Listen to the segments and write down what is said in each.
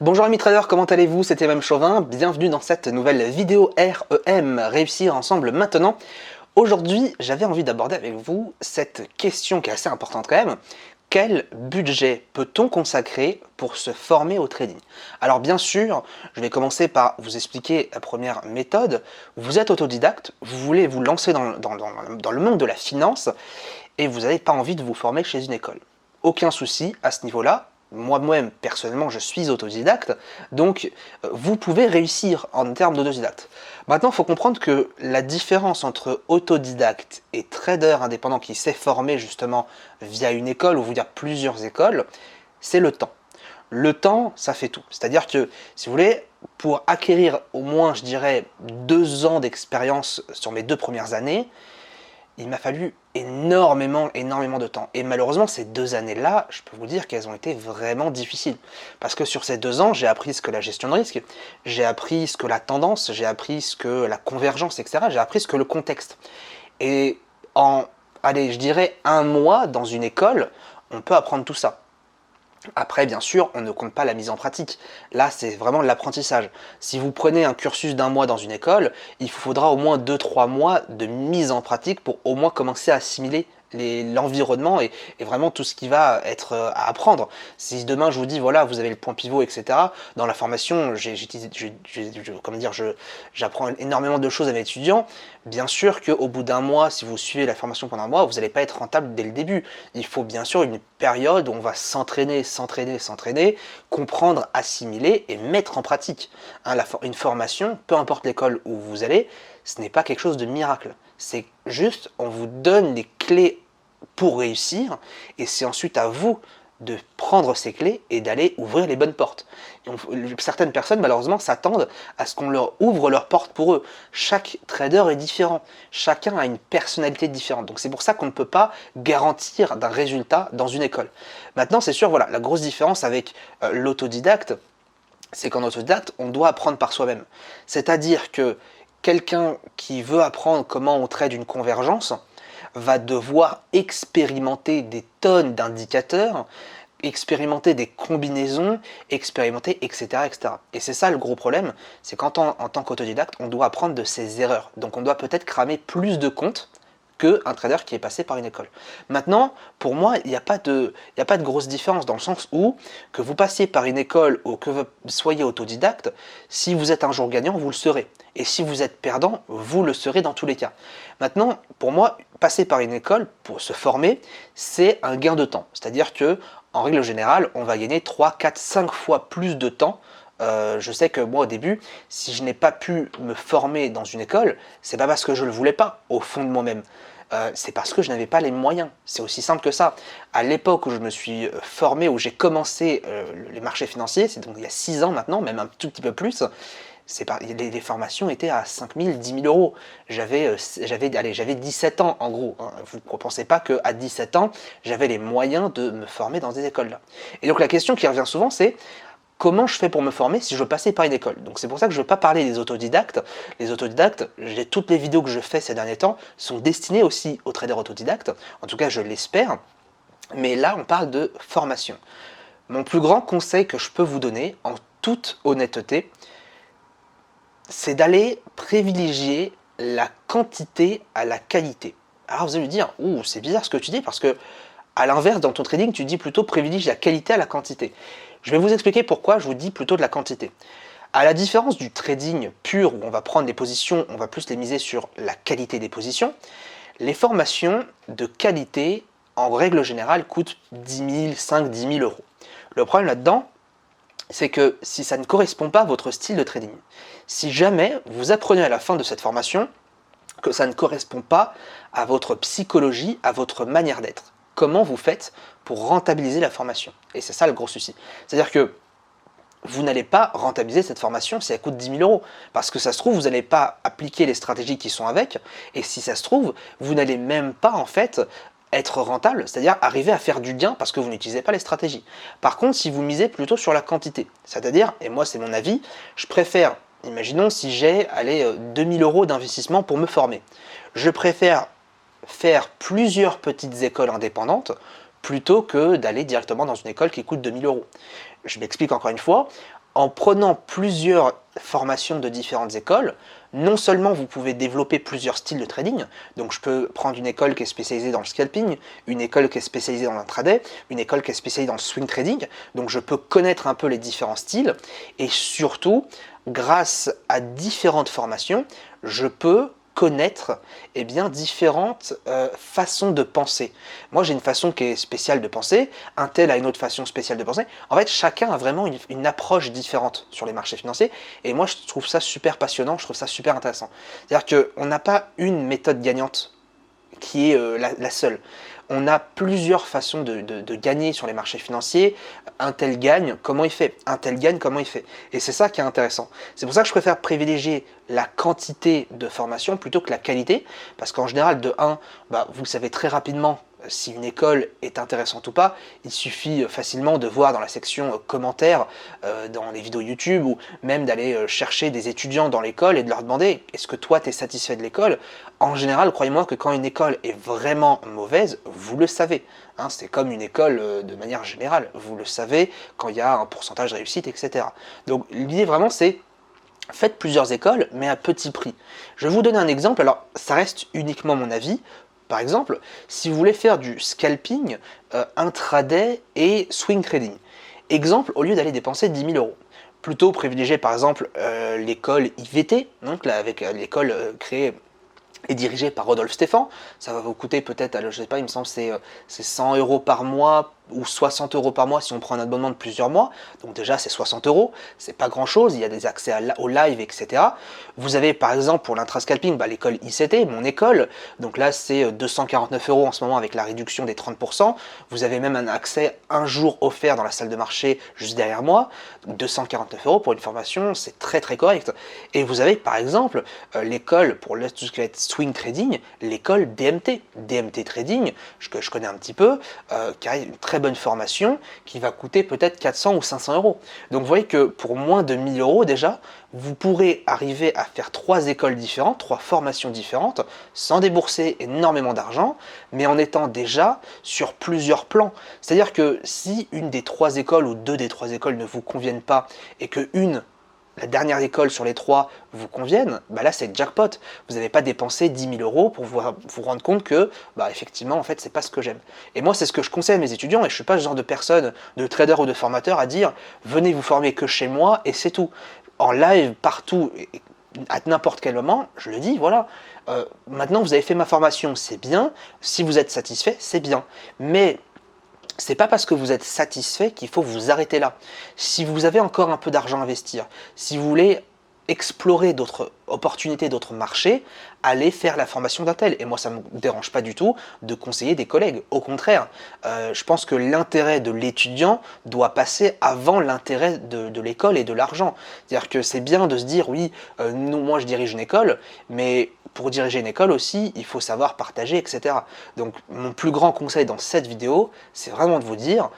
Bonjour amis traders, comment allez-vous? C'est Emmanuel Chauvin, bienvenue dans cette nouvelle vidéo REM, réussir ensemble maintenant. Aujourd'hui, j'avais envie d'aborder avec vous cette question qui est assez importante quand même. Quel budget peut-on consacrer pour se former au trading? Alors bien sûr, je vais commencer par vous expliquer la première méthode. Vous êtes autodidacte, vous voulez vous lancer dans le monde de la finance et vous n'avez pas envie de vous former chez une école. Aucun souci à ce niveau-là. Moi-même, personnellement, je suis autodidacte, donc vous pouvez réussir en termes d'autodidacte. Maintenant, il faut comprendre que la différence entre autodidacte et trader indépendant qui s'est formé justement via une école ou via plusieurs écoles, c'est le temps. Le temps, ça fait tout. C'est-à-dire que, si vous voulez, pour acquérir au moins, je dirais, 2 ans d'expérience sur mes 2 premières années, il m'a fallu énormément de temps. Et malheureusement, ces 2 années-là, je peux vous dire qu'elles ont été vraiment difficiles. Parce que sur ces 2 ans, j'ai appris ce que la gestion de risque, j'ai appris ce que la tendance, j'ai appris ce que la convergence, etc. J'ai appris ce que le contexte. Et en, allez, je dirais 1 mois dans une école, on peut apprendre tout ça. Après, bien sûr, on ne compte pas la mise en pratique. Là, c'est vraiment de l'apprentissage. Si vous prenez un cursus d'1 mois dans une école, il vous faudra au moins 2-3 mois de mise en pratique pour au moins commencer à assimiler l'environnement et vraiment tout ce qui va être à apprendre. Si demain je vous dis, voilà, vous avez le point pivot, etc., dans la formation, j'apprends énormément de choses à mes étudiants. Bien sûr qu'au bout d'1 mois, si vous suivez la formation pendant 1 mois, vous n'allez pas être rentable dès le début. Il faut bien sûr une période où on va s'entraîner, comprendre, assimiler et mettre en pratique. Une formation, peu importe l'école où vous allez, ce n'est pas quelque chose de miracle. C'est juste, on vous donne les clés pour réussir, et c'est ensuite à vous de prendre ces clés et d'aller ouvrir les bonnes portes. Certaines personnes, malheureusement, s'attendent à ce qu'on leur ouvre leurs portes pour eux. Chaque trader est différent, chacun a une personnalité différente. Donc c'est pour ça qu'on ne peut pas garantir d'un résultat dans une école. Maintenant, c'est sûr, voilà, la grosse différence avec l'autodidacte, c'est qu'en autodidacte, on doit apprendre par soi-même. C'est-à-dire que quelqu'un qui veut apprendre comment on trade une convergence va devoir expérimenter des tonnes d'indicateurs, expérimenter des combinaisons, expérimenter, etc. etc. Et c'est ça le gros problème, c'est qu'en tant qu'autodidacte, on doit apprendre de ses erreurs. Donc on doit peut-être cramer plus de comptes qu'un trader qui est passé par une école. Maintenant, pour moi, il n'y a pas de grosse différence dans le sens où, que vous passiez par une école ou que vous soyez autodidacte, si vous êtes un jour gagnant, vous le serez. Et si vous êtes perdant, vous le serez dans tous les cas. Maintenant, pour moi, passer par une école pour se former, c'est un gain de temps. C'est-à-dire que, en règle générale, on va gagner 3, 4, 5 fois plus de temps. Je sais que moi au début, si je n'ai pas pu me former dans une école, c'est pas parce que je le voulais pas, au fond de moi-même. C'est parce que je n'avais pas les moyens. C'est aussi simple que ça. À l'époque où je me suis formé, où j'ai commencé les marchés financiers, c'est donc il y a 6 ans maintenant, même un tout petit peu plus, les formations étaient à 5 000, 10 000 euros. J'avais 17 ans en gros. Vous ne pensez pas qu'à 17 ans, j'avais les moyens de me former dans des écoles là. Et donc la question qui revient souvent, c'est comment je fais pour me former si je veux passer par une école? Donc c'est pour ça que je ne veux pas parler des autodidactes. Les autodidactes, toutes les vidéos que je fais ces derniers temps sont destinées aussi aux traders autodidactes. En tout cas, je l'espère. Mais là, on parle de formation. Mon plus grand conseil que je peux vous donner, en toute honnêteté, c'est d'aller privilégier la quantité à la qualité. Alors vous allez me dire, ouh, c'est bizarre ce que tu dis, parce que à l'inverse, dans ton trading, tu dis plutôt privilégie la qualité à la quantité. Je vais vous expliquer pourquoi je vous dis plutôt de la quantité. À la différence du trading pur, où on va prendre des positions, on va plus les miser sur la qualité des positions, les formations de qualité, en règle générale, coûtent 10 000, 5, 10 000 euros. Le problème là-dedans, c'est que si ça ne correspond pas à votre style de trading, si jamais vous apprenez à la fin de cette formation que ça ne correspond pas à votre psychologie, à votre manière d'être, comment vous faites pour rentabiliser la formation? Et c'est ça le gros souci. C'est-à-dire que vous n'allez pas rentabiliser cette formation si elle coûte 10 000 euros. Parce que ça se trouve, vous n'allez pas appliquer les stratégies qui sont avec. Et si ça se trouve, vous n'allez même pas en fait être rentable, c'est-à-dire arriver à faire du gain parce que vous n'utilisez pas les stratégies. Par contre, si vous misez plutôt sur la quantité, c'est-à-dire, et moi c'est mon avis, je préfère, imaginons si j'ai 2 000 euros d'investissement pour me former, je préfère faire plusieurs petites écoles indépendantes plutôt que d'aller directement dans une école qui coûte 2 000 euros. Je m'explique encore une fois, En prenant plusieurs formations de différentes écoles, non seulement vous pouvez développer plusieurs styles de trading, donc je peux prendre une école qui est spécialisée dans le scalping, une école qui est spécialisée dans l'intraday, une école qui est spécialisée dans le swing trading, donc je peux connaître un peu les différents styles, et surtout, grâce à différentes formations, je peux connaître différentes façons de penser. Moi j'ai une façon qui est spéciale de penser, un tel a une autre façon spéciale de penser. En fait chacun a vraiment une approche différente sur les marchés financiers et moi je trouve ça super passionnant, je trouve ça super intéressant. C'est-à-dire qu'on n'a pas une méthode gagnante qui est la seule. On a plusieurs façons de gagner sur les marchés financiers. Un tel gagne, comment il fait? Un tel gagne, comment il fait? Et c'est ça qui est intéressant. C'est pour ça que je préfère privilégier la quantité de formation plutôt que la qualité. Parce qu'en général, de 1, vous savez très rapidement si une école est intéressante ou pas. Il suffit facilement de voir dans la section commentaires dans les vidéos YouTube ou même d'aller chercher des étudiants dans l'école et de leur demander est-ce que toi tu es satisfait de l'école? En général, croyez-moi que quand une école est vraiment mauvaise, vous le savez. Hein, c'est comme une école de manière générale. Vous le savez quand il y a un pourcentage de réussite, etc. Donc l'idée vraiment c'est faites plusieurs écoles mais à petit prix. Je vais vous donner un exemple. Alors ça reste uniquement mon avis. Par exemple, si vous voulez faire du scalping, intraday et swing trading. Exemple, au lieu d'aller dépenser 10 000 euros, plutôt privilégier par exemple l'école IVT, donc là, avec l'école créée et dirigée par Rodolphe Stéphan. Ça va vous coûter peut-être, je sais pas, il me semble c'est 100 euros par mois ou 60 euros par mois si on prend un abonnement de plusieurs mois. Donc déjà c'est 60 euros, c'est pas grand chose, il y a des accès au live, etc. Vous avez par exemple pour l'intrascalping l'école ICT, mon école, donc là c'est 249 euros en ce moment avec la réduction des 30%. Vous avez même un accès un jour offert dans la salle de marché juste derrière moi, 249 euros pour une formation, c'est très très correct. Et vous avez par exemple l'école pour tout ce qui va être swing trading, l'école DMT. DMT Trading, que je connais un petit peu, qui a une très bonne formation qui va coûter peut-être 400 ou 500 euros. Donc vous voyez que pour moins de 1000 euros déjà, vous pourrez arriver à faire 3 écoles différentes, 3 formations différentes, sans débourser énormément d'argent, mais en étant déjà sur plusieurs plans. C'est-à-dire que si une des 3 écoles ou 2 des 3 écoles ne vous conviennent pas et que la dernière école sur les 3 vous convienne, là c'est jackpot. Vous n'avez pas dépensé 10 000 euros pour vous rendre compte que effectivement en fait c'est pas ce que j'aime. Et moi c'est ce que je conseille à mes étudiants et je suis pas ce genre de personne, de trader ou de formateur à dire venez vous former que chez moi et c'est tout. En live partout à n'importe quel moment, je le dis, voilà. Maintenant vous avez fait ma formation, c'est bien. Si vous êtes satisfait, c'est bien. Mais c'est pas parce que vous êtes satisfait qu'il faut vous arrêter là. Si vous avez encore un peu d'argent à investir, si vous voulez explorer d'autres opportunités, d'autres marchés, allez faire la formation d'un tel. Et moi, ça ne me dérange pas du tout de conseiller des collègues. Au contraire, je pense que l'intérêt de l'étudiant doit passer avant l'intérêt de l'école et de l'argent. C'est-à-dire que c'est bien de se dire, oui, moi je dirige une école, mais pour diriger une école aussi, il faut savoir partager, etc. Donc mon plus grand conseil dans cette vidéo, c'est vraiment de vous dire,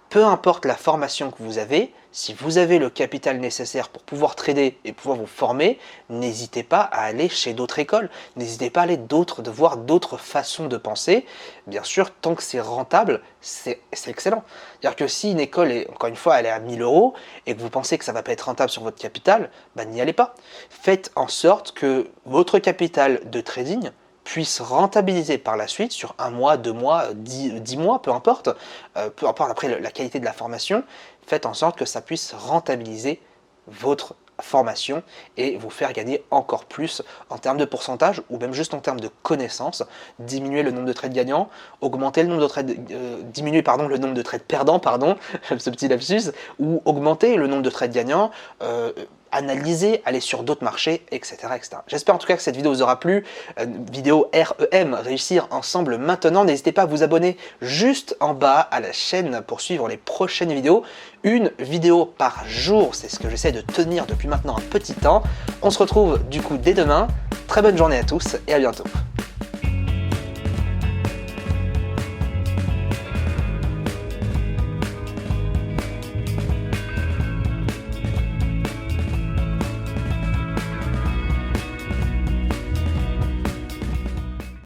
peu importe la formation que vous avez, si vous avez le capital nécessaire pour pouvoir trader et pouvoir vous former, n'hésitez pas à aller chez d'autres écoles, n'hésitez pas à aller de voir d'autres façons de penser. Bien sûr, tant que c'est rentable, c'est excellent. C'est-à-dire que si une école, encore une fois, elle est à 1000 euros et que vous pensez que ça ne va pas être rentable sur votre capital, n'y allez pas. Faites en sorte que votre capital de trading puisse rentabiliser par la suite sur 1 mois, 2 mois, 10 mois, peu importe après la qualité de la formation, faites en sorte que ça puisse rentabiliser votre formation et vous faire gagner encore plus en termes de pourcentage ou même juste en termes de connaissances, diminuer le nombre de trades gagnants, augmenter le nombre de trades, diminuer le nombre de trades perdants, ce petit lapsus, ou augmenter le nombre de trades gagnants, analyser, aller sur d'autres marchés, etc. etc. J'espère en tout cas que cette vidéo vous aura plu. Vidéo REM, réussir ensemble maintenant. N'hésitez pas à vous abonner juste en bas à la chaîne pour suivre les prochaines vidéos. Une vidéo par jour, c'est ce que j'essaie de tenir depuis maintenant un petit temps. On se retrouve du coup dès demain. Très bonne journée à tous et à bientôt.